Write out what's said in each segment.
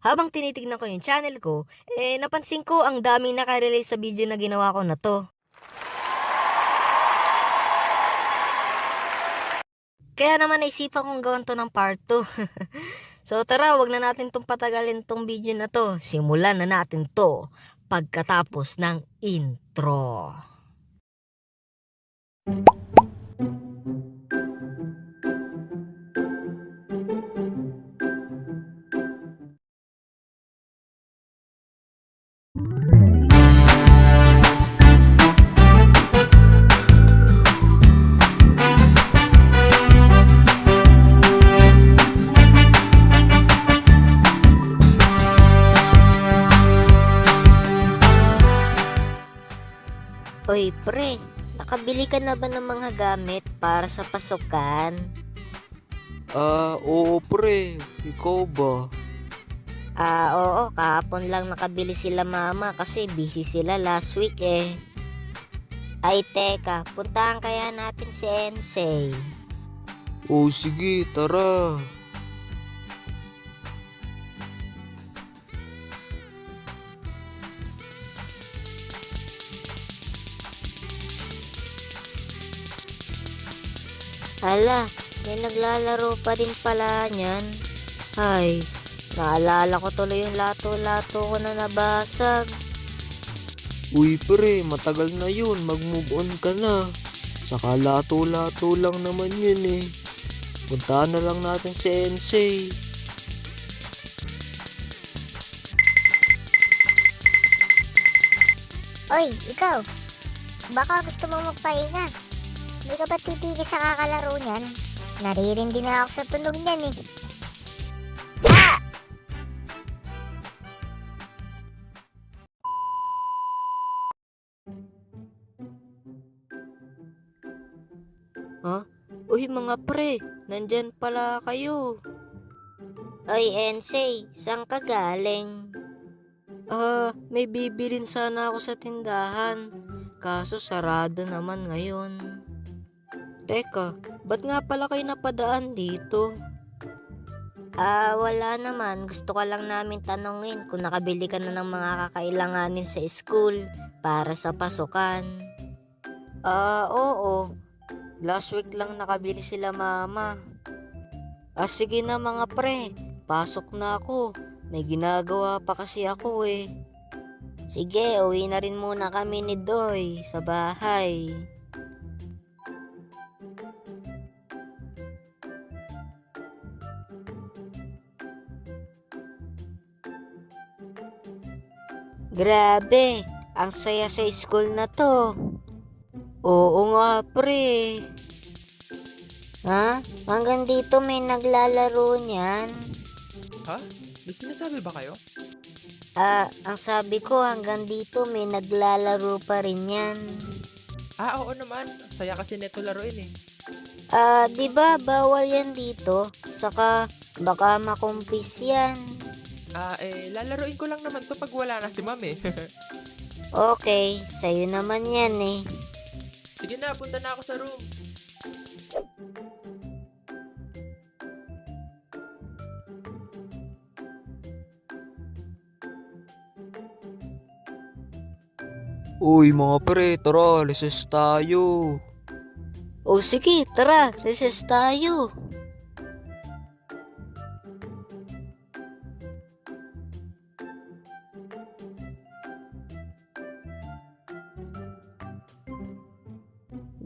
Habang tinitignan ko yung channel ko, napansin ko ang daming nakarelate sa video na ginawa ko na 'to. Kaya naman naisipan kong gawan 'to ng part 2. So tara, wag na natin 'tong patagalin 'tong video na 'to. Simulan na natin 'to pagkatapos ng intro. Oy pre, nakabili ka na ba ng mga gamit para sa pasukan? Oo pre, ikaw ba? Oo, kahapon lang nakabili sila mama kasi busy sila last week eh. Ay teka, puntahan kaya natin si Ensei. Oo sige, tara. Hala, may naglalaro pa din pala niyan. Ay, naalala ko tuloy yung lato-lato ko na nabasag. Uy pre, matagal na yun, mag-move on ka na. Saka lato-lato lang naman yun eh. Puntahan na lang natin si Ensei. Oy, ikaw. Baka gusto mong magpahinga. Hindi ka ba titigil sa kakalaro niyan? Naririndi na ako sa tunog niyan eh. Ah! Ha? Uy mga pre, nandyan pala kayo. Oy Ensei, saan ka galing? May bibilin sana ako sa tindahan. Kaso sarado naman ngayon. Teka, ba't nga pala kayo napadaan dito? Wala naman. Gusto ka lang namin tanungin kung nakabili ka na ng mga kakailanganin sa school para sa pasukan. Oo. Last week lang nakabili sila mama. Sige na mga pre, pasok na ako. May ginagawa pa kasi ako eh. Sige, uwi na rin muna kami ni Doy sa bahay. Grabe, ang saya sa school na to. Oo nga pre. Ha? Hanggang dito may naglalaro niyan. Ha? May sinasabi ba kayo? Ang sabi ko hanggang dito may naglalaro pa rin yan. Oo naman. Saya kasi neto laruin eh. Di ba bawal yan dito? Saka baka makumpis yan. Lalaruin ko lang naman to pag wala na si ma'am eh. Okay, sa'yo naman yan eh. Sige na, punta na ako sa room. Uy mga pre, tara, recess tayo. O sige, tara, recess tayo.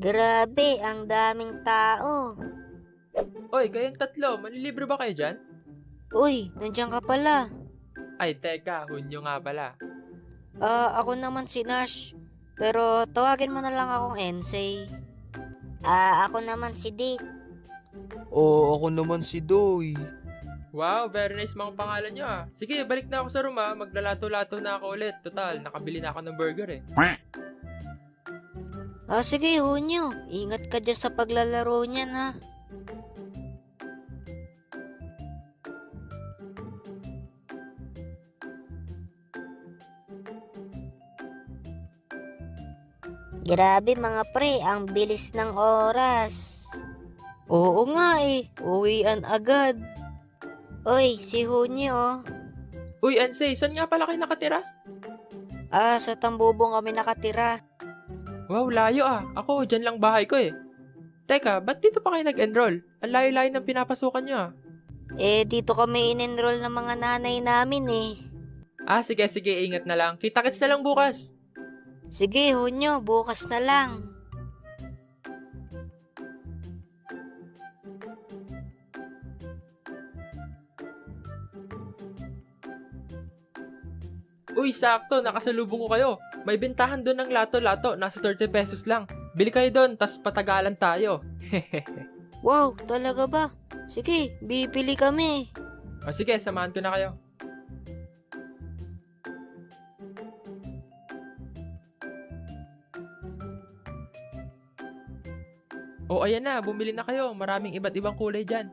Grabe, ang daming tao. Oy, kayong tatlo, manlilibre ba kayo dyan? Uy, nandiyan ka pala. Ay, teka, hunyo nga pala. Ako naman si Nash. Pero tawagin mo na lang akong Ensei. Ako naman si Dick. Oo, ako naman si Doy. Wow, very nice mga pangalan nyo ah. Sige, balik na ako sa room ah. Maglalato-lato na ako ulit. Total, nakabili na ako ng burger eh. Sige, Hunyo. Ingat ka dyan sa paglalaro niyan ha. Grabe mga pre, ang bilis ng oras. Oo nga eh, uwian agad. Oy, si Hunyo oh. Uy, Ensei, saan nga pala kayo nakatira? Sa Tambubong kami nakatira. Wow, layo ah. Ako, dyan lang bahay ko eh. Teka, ba't dito pa kayo nag-enroll? Ang layo-layo ng pinapasukan nyo ah. Dito kami in-enroll ng mga nanay namin eh. Sige, ingat na lang. Kita-kits na lang bukas. Sige, Hunyo, bukas na lang. Uy, sakto, nakasalubong ko kayo. May bentahan doon ng lato-lato, nasa 30 pesos lang. Bili kayo doon, tas patagalan tayo. Wow, talaga ba? Sige, bibili kami. Sige, samahan ko na kayo. Ayan na, bumili na kayo. Maraming iba't ibang kulay dyan.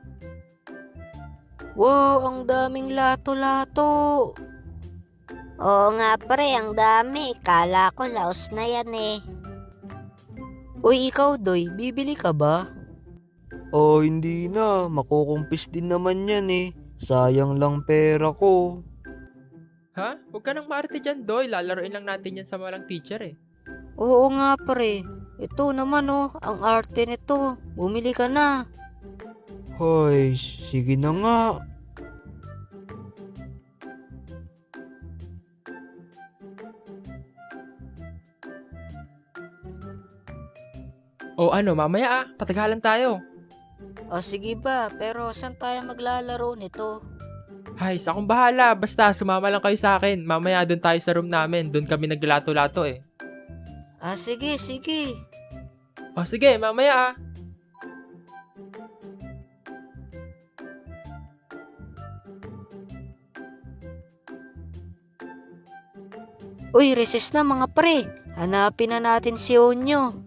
Wow, ang daming lato-lato. Oo nga pre, ang dami. Kala ko laos na yan eh. Uy, ikaw, Doy, bibili ka ba? Hindi na. Makukumpis din naman yan eh. Sayang lang pera ko. Ha? Huwag ka nang maarte dyan, Doy. Lalaroin lang natin yan sa walang teacher eh. Oo nga, pre. Ito naman ang arte nito. Bumili ka na. Hoy, sige na nga. Mamaya patagalan tayo. Sige ba, pero saan tayo maglalaro nito? Hay, sa akong bahala. Basta, sumama lang kayo sa akin. Mamaya doon tayo sa room namin. Doon kami naglato-lato eh. Sige. Sige, mamaya Uy, recess na mga pre. Hanapin na natin si Onyo.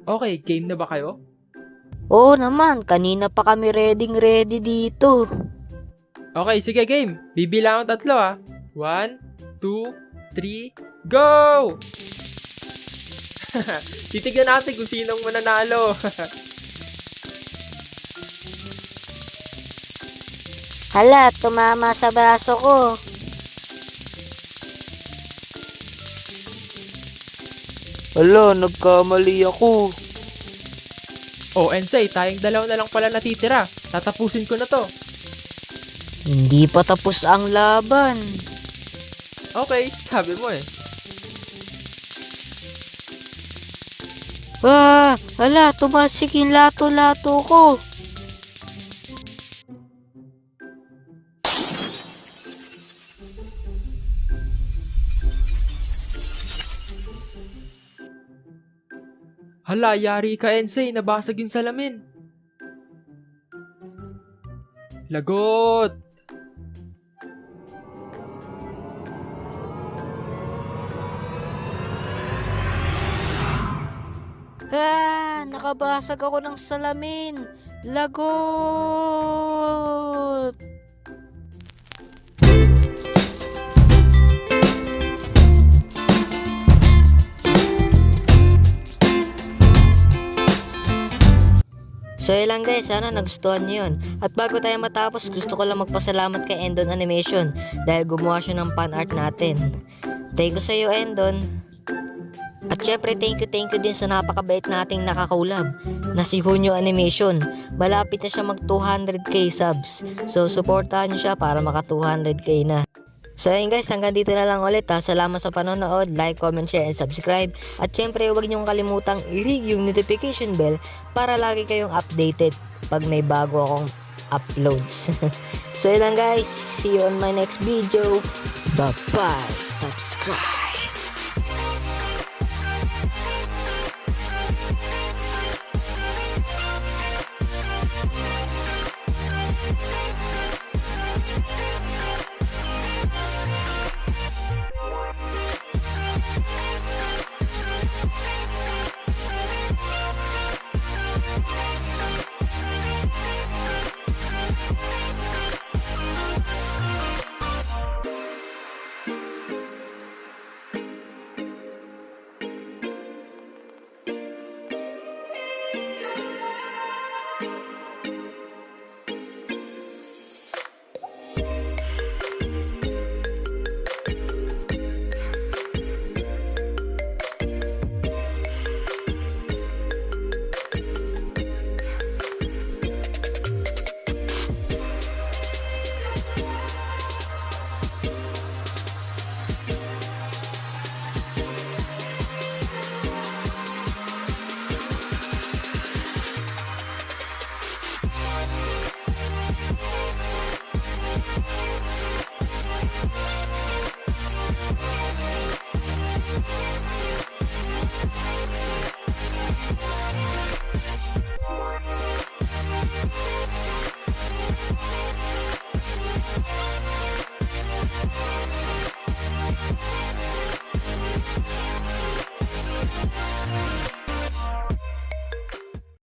Okay, game na ba kayo? Oo naman, kanina pa kami ready dito. Okay, sige game. Bibilang ang 3 1, 2, 3, go! Titignan natin kung sinong mananalo. Hala, tumama sa braso ko. Ala, nagkamali ako. Ensei, tayong 2 na lang pala natitira. Tatapusin ko na to. Hindi pa tapos ang laban. Okay, sabi mo eh. Hala, tumasik yung lato-lato ko. Hala, yari ka Ensei, nabasag yung salamin. Lagot! Nakabasag ako ng salamin. Lagot! So yun lang guys, sana nagustuhan nyo yun. At bago tayo matapos, gusto ko lang magpasalamat kay Endon Animation dahil gumawa siya ng fan art natin. Thank you sa iyo, Endon. At syempre, thank you din sa napakabait nating nakakulab na si Hunyo Animation. Malapit na siya mag 200k subs. So supportahan nyo siya para maka 200k na. So yun guys, hanggang dito na lang ulit ha. Salamat sa panonood, like, comment, share, and subscribe. At syempre, huwag niyong kalimutang i-ring yung notification bell para lagi kayong updated pag may bago akong uploads. So yun lang guys, see you on my next video. Bye-bye. Subscribe.